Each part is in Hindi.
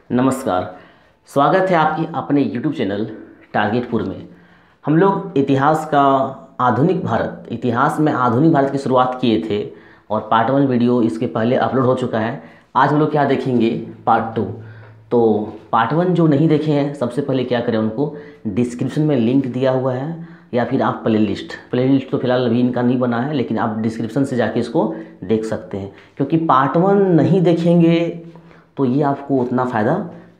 नमस्कार। स्वागत है आपकी अपने YouTube चैनल टारगेटपुर में। हम लोग इतिहास में आधुनिक भारत की शुरुआत किए थे और पार्ट 1 वीडियो इसके पहले अपलोड हो चुका है। आज हम लोग क्या देखेंगे, पार्ट 2। तो पार्ट 1 जो नहीं देखे हैं, सबसे पहले क्या करें, उनको डिस्क्रिप्शन में लिंक दिया हुआ है या फिर आप प्लेलिस्ट तो फिलहाल अभी इनका नहीं बना है, लेकिन आप डिस्क्रिप्शन से जाके इसको देख सकते हैं। क्योंकि पार्ट 1 नहीं देखेंगे तो ये आपको उतना फ़ायदा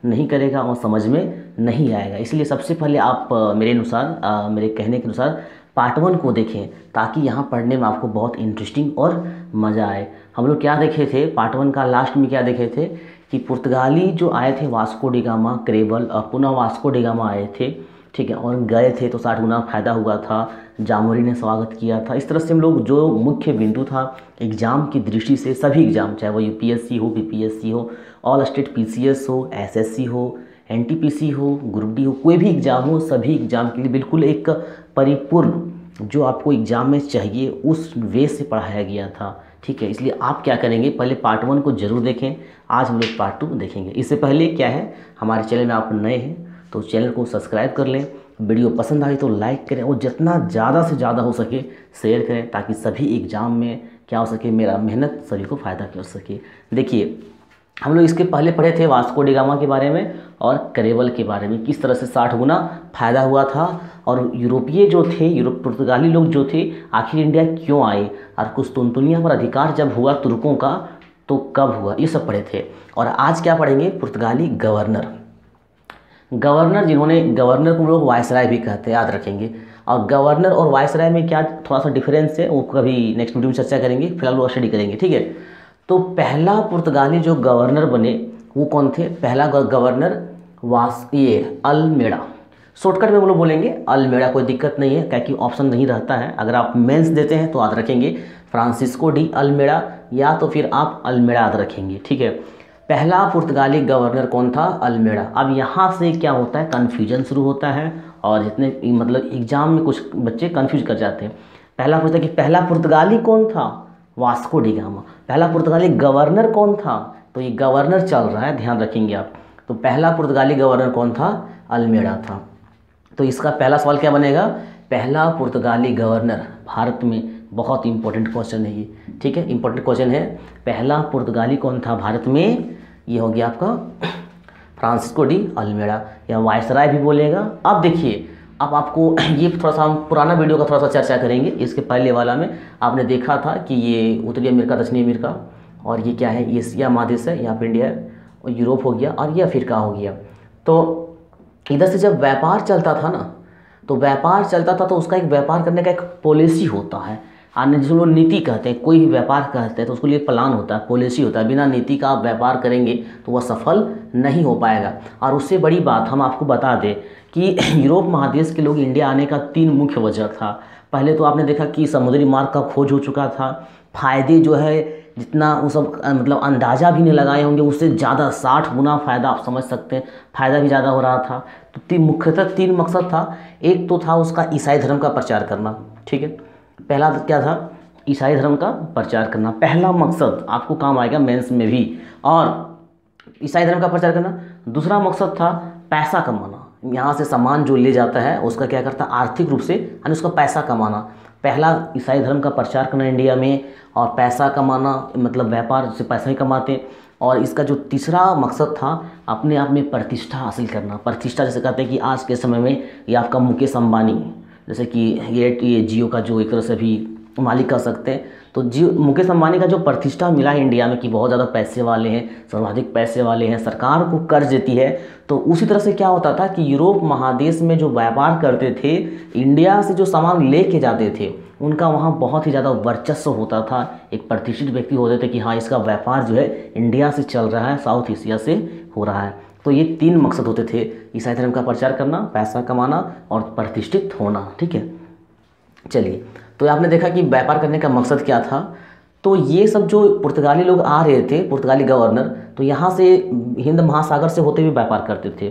नहीं करेगा और समझ में नहीं आएगा। इसलिए सबसे पहले आप मेरे कहने के अनुसार पार्ट 1 को देखें, ताकि यहाँ पढ़ने में आपको बहुत इंटरेस्टिंग और मज़ा आए। हम लोग क्या देखे थे पार्ट 1 का, लास्ट में क्या देखे थे कि पुर्तगाली जो आए थे वास्को डी गामा, क्रेबल और पुनः वास्को डी गामा आए थे, ठीक है, और गए थे तो 60 गुना फ़ायदा हुआ था। जामोरी ने स्वागत किया था। इस तरह से हम लोग जो मुख्य बिंदु था एग्ज़ाम की दृष्टि से, सभी एग्ज़ाम चाहे वो यूपीएससी हो, बीपीएससी हो, ऑल स्टेट पीसीएस हो, एसएससी हो, एनटीपीसी हो, ग्रुप डी हो, कोई भी एग्ज़ाम हो, सभी एग्ज़ाम के लिए बिल्कुल एक परिपूर्ण जो आपको एग्ज़ाम में चाहिए उस वे से पढ़ाया गया था, ठीक है। इसलिए आप क्या करेंगे, पहले पार्ट 1 को ज़रूर देखें। आज हम लोग पार्ट 2 देखेंगे। इससे पहले क्या है, हमारे चैनल में आप नए हैं तो चैनल को सब्सक्राइब कर लें, वीडियो पसंद आए तो लाइक करें और जितना ज़्यादा से ज़्यादा हो सके शेयर करें, ताकि सभी एग्ज़ाम में क्या हो सके, मेरा मेहनत सभी को फ़ायदा कर सके। देखिए, हम लोग इसके पहले पढ़े थे वास्को डी गामा के बारे में और करेबल के बारे में, किस तरह से 60 गुना फ़ायदा हुआ था और यूरोपीय जो थे, पुर्तगाली लोग जो थे, आखिर इंडिया क्यों आए और कुस्तुनतुनिया पर अधिकार जब हुआ तुर्कों का तो कब हुआ, ये सब पढ़े थे। और आज क्या पढ़ेंगे, पुर्तगाली गवर्नर जिन्होंने, गवर्नर को लोग वायसराय भी कहते हैं, याद रखेंगे। और गवर्नर और वायसराय में क्या थोड़ा सा डिफरेंस है, वो कभी नेक्स्ट वीडियो में चर्चा करेंगे, फिलहाल वो स्टडी करेंगे, ठीक है। तो पहला पुर्तगाली जो गवर्नर बने वो कौन थे, पहला गवर्नर अल्मेड़ा। शॉर्टकट में वो लोग बोलेंगे अल्मेड़ा, कोई दिक्कत नहीं है, क्या कि ऑप्शन नहीं रहता है। अगर आप मेंस देते हैं तो याद रखेंगे फ्रांसिस्को डी अल्मेड़ा या तो फिर आप अल्मेड़ा याद रखेंगे, ठीक है। पहला पुर्तगाली गवर्नर कौन था, अल्मेड़ा। अब यहाँ से क्या होता है, कन्फ्यूजन शुरू होता है और जितने मतलब एग्जाम में कुछ बच्चे कन्फ्यूज कर जाते हैं। पहला पूछता है कि पहला पुर्तगाली कौन था, वास्को डी गामा। पहला पुर्तगाली गवर्नर कौन था, तो ये गवर्नर चल रहा है, ध्यान रखेंगे आप। तो पहला पुर्तगाली गवर्नर कौन था, अल्मेड़ा था। तो इसका पहला सवाल क्या बनेगा, पहला पुर्तगाली गवर्नर भारत में। बहुत इंपॉर्टेंट क्वेश्चन है ये, ठीक है, इंपॉर्टेंट क्वेश्चन है। पहला पुर्तगाली कौन था भारत में, ये हो गया आपका फ्रांसिस्को डी अल्मेड़ा या वायसराय भी बोलेगा। अब देखिए, अब आपको ये थोड़ा सा हम पुराना वीडियो का थोड़ा सा चर्चा करेंगे। इसके पहले वाला में आपने देखा था कि ये उत्तरी अमेरिका, दक्षिणी अमेरिका, और ये क्या है, एशिया महादेश है, यहाँ पर इंडिया और यूरोप हो गया और ये अफ्रीका हो गया। तो इधर से जब व्यापार चलता था ना, तो व्यापार चलता था तो उसका एक व्यापार करने का एक पॉलिसी होता है, जिसको लोग नीति कहते हैं। कोई भी व्यापार कहते हैं तो उसके लिए प्लान होता है, पॉलिसी होता है। बिना नीति का आप व्यापार करेंगे तो वह सफल नहीं हो पाएगा। और उससे बड़ी बात हम आपको बता दें कि यूरोप महादेश के लोग इंडिया आने का 3 मुख्य वजह था। पहले तो आपने देखा कि समुद्री मार्ग का खोज हो चुका था, फायदे जो है जितना वो सब मतलब अंदाज़ा भी नहीं लगाए होंगे, उससे ज़्यादा 60 गुना फ़ायदा आप समझ सकते हैं, फ़ायदा भी ज़्यादा हो रहा था। तो मुख्यतः 3 मकसद था। एक तो था उसका ईसाई धर्म का प्रचार करना, ठीक है। पहला क्या था, ईसाई धर्म का प्रचार करना, पहला मकसद आपको काम आएगा मेंस में भी, और ईसाई धर्म का प्रचार करना। दूसरा मकसद था पैसा कमाना, यहाँ से सामान जो ले जाता है उसका क्या करता, आर्थिक रूप से यानी उसका पैसा कमाना। पहला ईसाई धर्म का प्रचार करना इंडिया में और पैसा कमाना, मतलब व्यापार से पैसा ही कमाते। और इसका जो तीसरा मकसद था, अपने आप में प्रतिष्ठा हासिल करना। प्रतिष्ठा जैसे कहते हैं कि आज के समय में ये आपका मुकेश अंबानी, जैसे कि ये जियो का जो एक तरह से भी मालिक कह सकते हैं, तो मुकेश अंबानी का जो प्रतिष्ठा मिला है इंडिया में कि बहुत ज़्यादा पैसे वाले हैं, सर्वाधिक पैसे वाले हैं, सरकार को कर्ज देती है। तो उसी तरह से क्या होता था कि यूरोप महादेश में जो व्यापार करते थे, इंडिया से जो सामान ले के जाते थे, उनका वहाँ बहुत ही ज़्यादा वर्चस्व होता था। एक प्रतिष्ठित व्यक्ति होते थे कि हाँ, इसका व्यापार जो है इंडिया से चल रहा है, साउथ एशिया से हो रहा है। तो ये 3 मकसद होते थे, ईसाई धर्म का प्रचार करना, पैसा कमाना और प्रतिष्ठित होना, ठीक है। चलिए, तो आपने देखा कि व्यापार करने का मकसद क्या था। तो ये सब जो पुर्तगाली लोग आ रहे थे, पुर्तगाली गवर्नर, तो यहाँ से हिंद महासागर से होते हुए व्यापार करते थे।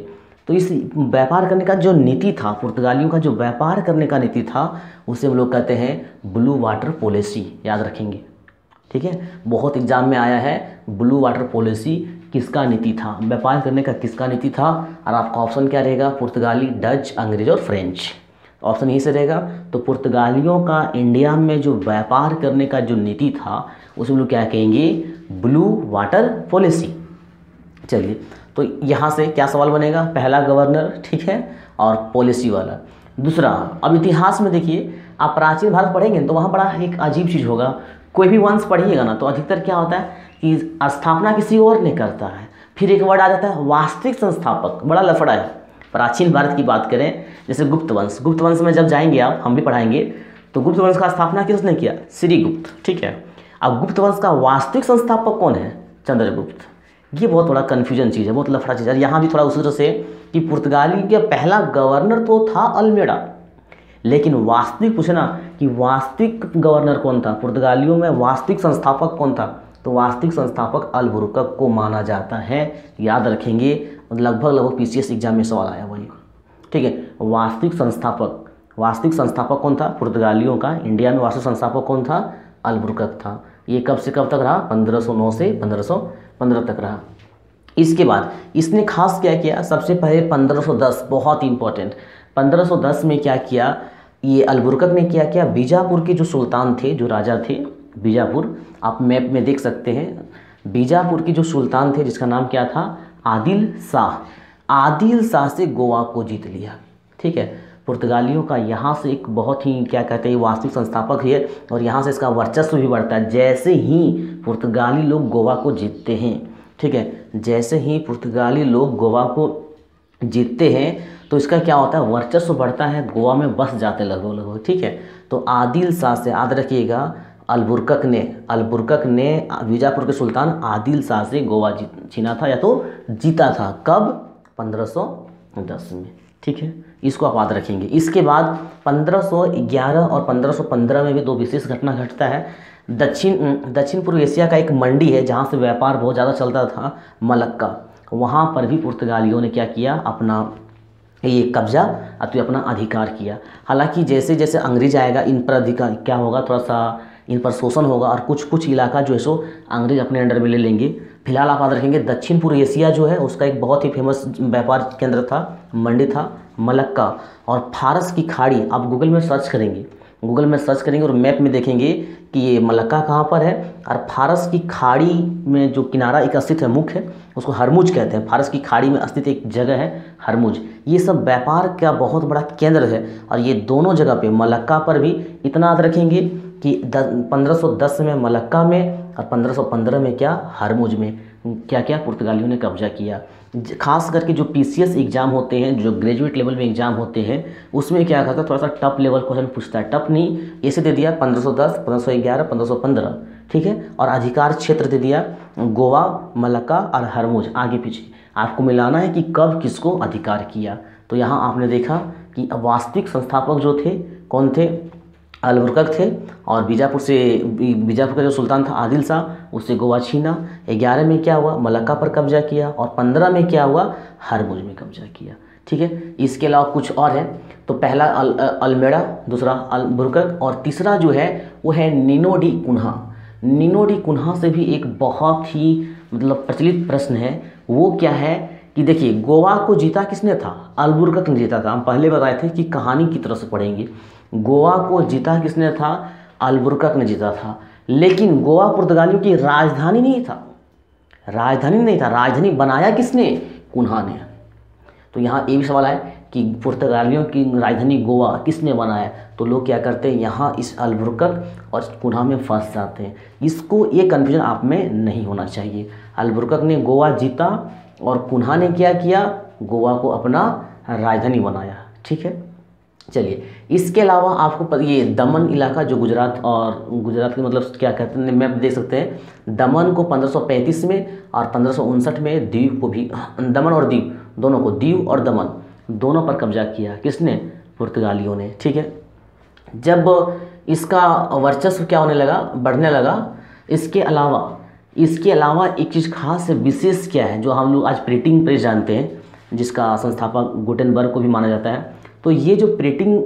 तो इस व्यापार करने का जो नीति था, पुर्तगालियों का जो व्यापार करने का नीति था, उसे हम लोग कहते हैं ब्लू वाटर पॉलिसी, याद रखेंगे, ठीक है। बहुत एग्जाम में आया है ब्लू वाटर पॉलिसी किसका नीति था, व्यापार करने का किसका नीति था? और आपका ऑप्शन क्या रहेगा? पुर्तगाली, डच, अंग्रेज और फ्रेंच। ऑप्शन यही से रहेगा। तो पुर्तगालियों का इंडिया में जो व्यापार करने का जो नीति था उसे हम लोग क्या कहेंगे? Blue water policy. चलिए, तो यहाँ से क्या सवाल बनेगा? पहला गवर्नर, ठीक है, और पॉलिसी वाला। दूसरा, अब इतिहास में देखिए, आप प्राचीन भारत पढ़ेंगे तो वहाँ बड़ा एक अजीब चीज़ होगा। कोई भी वंश पढ़िएगा ना तो अधिकतर क्या होता है कि स्थापना किसी और ने करता है, फिर एक वर्ड आ जाता है वास्तविक संस्थापक। बड़ा लफड़ा है। प्राचीन भारत की बात करें, जैसे गुप्त वंश, गुप्त वंश में जब जाएंगे आप, हम भी पढ़ाएंगे, तो गुप्त वंश का स्थापना किसने किया? श्रीगुप्त, ठीक है। अब गुप्त वंश का वास्तविक संस्थापक कौन है? चंद्रगुप्त। ये बहुत बड़ा कन्फ्यूजन चीज़ है, बहुत लफड़ा चीज़ है। यहाँ भी थोड़ा उसी तरह से कि पुर्तगाली का पहला गवर्नर तो था अल्मेडा, लेकिन वास्तविक पूछना कि वास्तविक गवर्नर कौन था, पुर्तगालियों में वास्तविक संस्थापक कौन था, तो वास्तविक संस्थापक अल्बुकर्क को माना जाता है। याद रखेंगे, लगभग पीसीएस एग्जाम में सवाल आया वही, ठीक है। वास्तविक संस्थापक कौन था पुर्तगालियों का? इंडिया में वास्तविक संस्थापक कौन था? अल्बुकर्क था। ये कब से कब तक रहा? 1509 से 1515 तक रहा। इसके बाद इसने खास क्या किया? सबसे पहले 1510, बहुत इंपॉर्टेंट, 1510 में क्या किया ये अल्बुकर्क ने? क्या किया? बीजापुर के जो सुल्तान थे, जो राजा थे, बीजापुर, आप मैप में देख सकते हैं, बीजापुर के जो सुल्तान थे जिसका नाम क्या था? आदिल शाह। आदिल शाह से गोवा को जीत लिया, ठीक है। पुर्तगालियों का यहाँ से एक बहुत ही क्या कहते हैं वास्तविक संस्थापक है, और यहाँ से इसका वर्चस्व भी बढ़ता है जैसे ही पुर्तगाली लोग गोवा को जीतते हैं, ठीक है। जैसे ही पुर्तगाली लोग गोवा को जीतते हैं तो इसका क्या होता है? वर्चस्व बढ़ता है, गोवा में बस जाते लगभग, ठीक है। तो आदिल शाह से, याद रखिएगा, अल्बुकर्क ने बीजापुर के सुल्तान आदिल शाह से गोवा छीना था, या तो जीता था। कब? 1510 में, ठीक है। इसको आप याद रखेंगे। इसके बाद 1511 और 1515 में भी दो विशेष घटना घटता है। दक्षिण पूर्व एशिया का एक मंडी है जहाँ से व्यापार बहुत ज़्यादा चलता था, मलक्का, वहाँ पर भी पुर्तगालियों ने क्या किया? अपना ये कब्जा अथवा अपना अधिकार किया। हालांकि जैसे जैसे अंग्रेज आएगा इन पर अधिकार क्या होगा? थोड़ा सा इन पर शोषण होगा, और कुछ कुछ इलाका जो है सो अंग्रेज अपने अंडर में ले लेंगे। फिलहाल आप याद रखेंगे, दक्षिण पूर्व एशिया जो है उसका एक बहुत ही फेमस व्यापार केंद्र था, मंडी था, मलक्का। और फारस की खाड़ी, आप गूगल में सर्च करेंगे और मैप में देखेंगे कि ये मलक्का कहाँ पर है, और फारस की खाड़ी में जो किनारा एक स्थित है, मुख्य है, उसको हरमुज कहते हैं। फारस की खाड़ी में स्थित एक जगह है हरमुज। ये सब व्यापार का बहुत बड़ा केंद्र है, और ये दोनों जगह पे, मलक्का पर भी इतना याद रखेंगे कि 1510 में मलक्का में और 1515 में क्या? हरमुज में क्या क्या पुर्तगालियों ने कब्जा किया। खास करके जो पीसीएस एग्जाम होते हैं, जो ग्रेजुएट लेवल में एग्जाम होते हैं, उसमें क्या करता है? थोड़ा सा टफ लेवल क्वेश्चन पूछता है। टफ नहीं, ऐसे दे दिया 1510, 1511, 1515, ठीक है। और अधिकार क्षेत्र दे दिया गोवा, मलक्का और हरमुज, आगे पीछे आपको मिलाना है कि कब किसको अधिकार किया। तो यहाँ आपने देखा कि वास्तविक संस्थापक जो थे कौन थे? अल्बुकर्क थे, और बीजापुर का जो सुल्तान था आदिल शाह, उससे गोवा छीना। 11 में क्या हुआ? मलक्का पर कब्जा किया, और 15 में क्या हुआ? हरमुज में कब्जा किया, ठीक है। इसके अलावा कुछ और है, तो पहला अल्मेडा, दूसरा अल्बुकर्क, और तीसरा जो है वो है निनो डी कुन्हा। निनो डी कुन्हा से भी एक बहुत ही मतलब प्रचलित प्रश्न है। वो क्या है कि देखिए, गोवा को जीता किसने था? अल्बुकर्क ने जीता था। हम पहले बताए थे कि कहानी की तरह से पढ़ेंगे। गोवा को जीता किसने था? अल्बुकर्क ने जीता था। लेकिन गोवा पुर्तगालियों की राजधानी नहीं था, राजधानी बनाया किसने? कुन्हा ने। तो यहाँ ये भी सवाल है कि पुर्तगालियों की राजधानी गोवा किसने बनाया? तो लोग क्या करते हैं, यहाँ इस अल्बुकर्क और कुन्हा में फंस जाते हैं। इसको ये कन्फ्यूजन आप में नहीं होना चाहिए। अल्बुकर्क ने गोवा जीता और कुन्हा ने क्या किया? गोवा को अपना राजधानी बनाया, ठीक है। चलिए, इसके अलावा आपको ये दमन इलाका जो गुजरात के मतलब क्या कहते हैं, मैप देख सकते हैं। दमन को 1535 में और 1559 में दीव को भी, दमन और दीव दोनों को, दीव और दमन दोनों पर कब्जा किया। किसने? पुर्तगालियों ने, ठीक है। जब इसका वर्चस्व क्या होने लगा? बढ़ने लगा। इसके अलावा एक चीज़ खास है, विशेष क्या है, जो हम लोग आज प्रिंटिंग प्रेस जानते हैं, जिसका संस्थापक गुटेनबर्ग को भी माना जाता है। तो ये जो प्रिंटिंग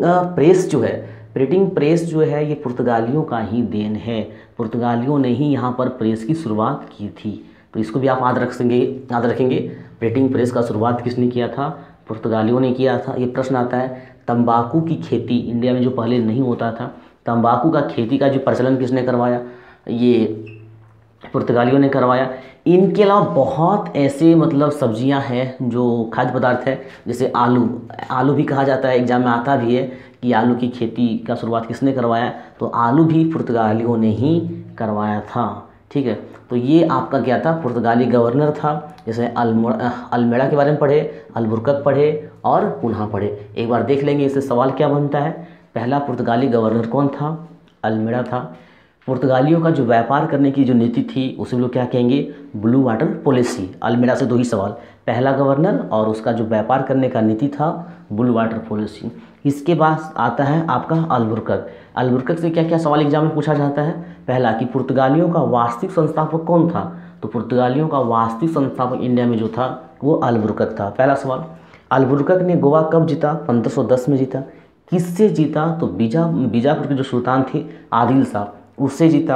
प्रेस जो है ये पुर्तगालियों का ही देन है। पुर्तगालियों ने ही यहाँ पर प्रेस की शुरुआत की थी, तो इसको भी आप याद रखेंगे। प्रिंटिंग प्रेस का शुरुआत किसने किया था? पुर्तगालियों ने किया था। ये प्रश्न आता है तंबाकू की खेती इंडिया में जो पहले नहीं होता था, तंबाकू का खेती का जो प्रचलन किसने करवाया? ये पुर्तगालियों ने करवाया। इनके अलावा बहुत ऐसे मतलब सब्जियां हैं जो खाद्य पदार्थ है, जैसे आलू भी कहा जाता है, एग्जाम में आता भी है कि आलू की खेती का शुरुआत किसने करवाया? तो आलू भी पुर्तगालियों ने ही करवाया था। ठीक है, तो ये आपका क्या था? पुर्तगाली गवर्नर था। जैसे अल्मेड़ा के बारे में पढ़े, अल्बुकर्क पढ़े और पुनः पढ़े। एक बार देख लेंगे इससे सवाल क्या बनता है। पहला पुर्तगाली गवर्नर कौन था? अल्मेड़ा था। पुर्तगालियों का जो व्यापार करने की जो नीति थी उसे लोग क्या कहेंगे? Blue water policy. अल्मेड़ा से 2 ही सवाल, पहला गवर्नर और उसका जो व्यापार करने का नीति था ब्लू वाटर पॉलिसी। इसके बाद आता है आपका अल्बुकर्क। अल्बुकर्क से क्या क्या सवाल एग्जाम में पूछा जाता है? पहला कि पुर्तगालियों का वास्तविक संस्थापक कौन था? तो पुर्तगालियों का वास्तविक संस्थापक इंडिया में जो था वो अल्बुकर्क था, पहला सवाल। अल्बुकर्क ने गोवा कब जीता? 1510 में जीता। किससे जीता? तो बीजापुर के जो सुल्तान थे आदिल शाह, उससे जीता।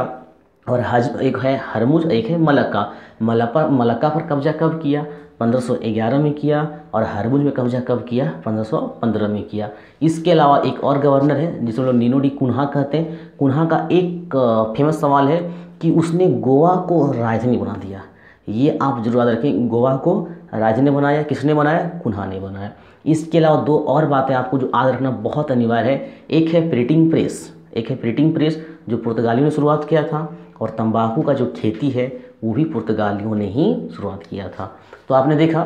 और एक है हरमुज, एक है मलक्का। मलक्का पर कब्जा कब किया? 1511 में किया। और हरमुज में कब्जा कब किया? 1515 में किया। इसके अलावा एक और गवर्नर है जिसे लोग नीनो डी कुन्हा कहते हैं। कुन्हा का एक फेमस सवाल है कि उसने गोवा को राजधानी बना दिया। ये आप जरूर याद रखें, गोवा को राजधानी बनाया किसने बनाया? कुन्हा ने बनाया। इसके अलावा 2 और बातें आपको जो याद रखना बहुत अनिवार्य है। एक है प्रिंटिंग प्रेस जो पुर्तगालियों ने शुरुआत किया था, और तंबाकू का जो खेती है वो भी पुर्तगालियों ने ही शुरुआत किया था। तो आपने देखा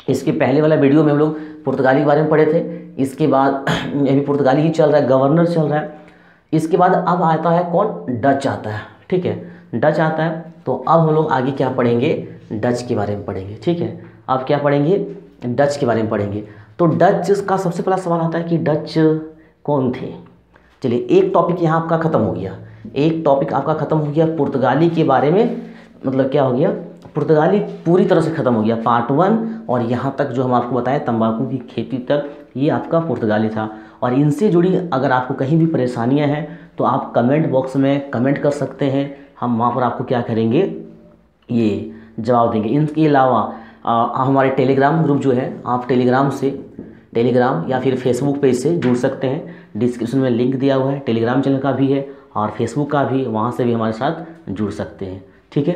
इसके पहले वाला वीडियो में हम लोग पुर्तगाली के बारे में पढ़े थे। इसके बाद अभी पुर्तगाली ही चल रहा है, गवर्नर चल रहा है। इसके बाद अब आता है कौन? डच आता है। ठीक है, डच आता है। तो अब हम लोग आगे क्या पढ़ेंगे? डच के बारे में पढ़ेंगे। ठीक है, अब क्या पढ़ेंगे? डच के बारे में पढ़ेंगे। तो डच का सबसे पहला सवाल आता है कि डच कौन थे? चलिए, एक टॉपिक यहाँ आपका ख़त्म हो गया। पुर्तगाली के बारे में मतलब क्या हो गया? पुर्तगाली पूरी तरह से ख़त्म हो गया, पार्ट 1। और यहाँ तक जो हम आपको बताएं तंबाकू की खेती तक, ये आपका पुर्तगाली था। और इनसे जुड़ी अगर आपको कहीं भी परेशानियाँ हैं तो आप कमेंट बॉक्स में कमेंट कर सकते हैं, हम वहाँ पर आपको क्या करेंगे? ये जवाब देंगे। इनके अलावा हमारे टेलीग्राम ग्रुप जो है, आप टेलीग्राम या फिर फेसबुक पेज से जुड़ सकते हैं। डिस्क्रिप्शन में लिंक दिया हुआ है, टेलीग्राम चैनल का भी है और फेसबुक का भी, वहाँ से भी हमारे साथ जुड़ सकते हैं। ठीक है।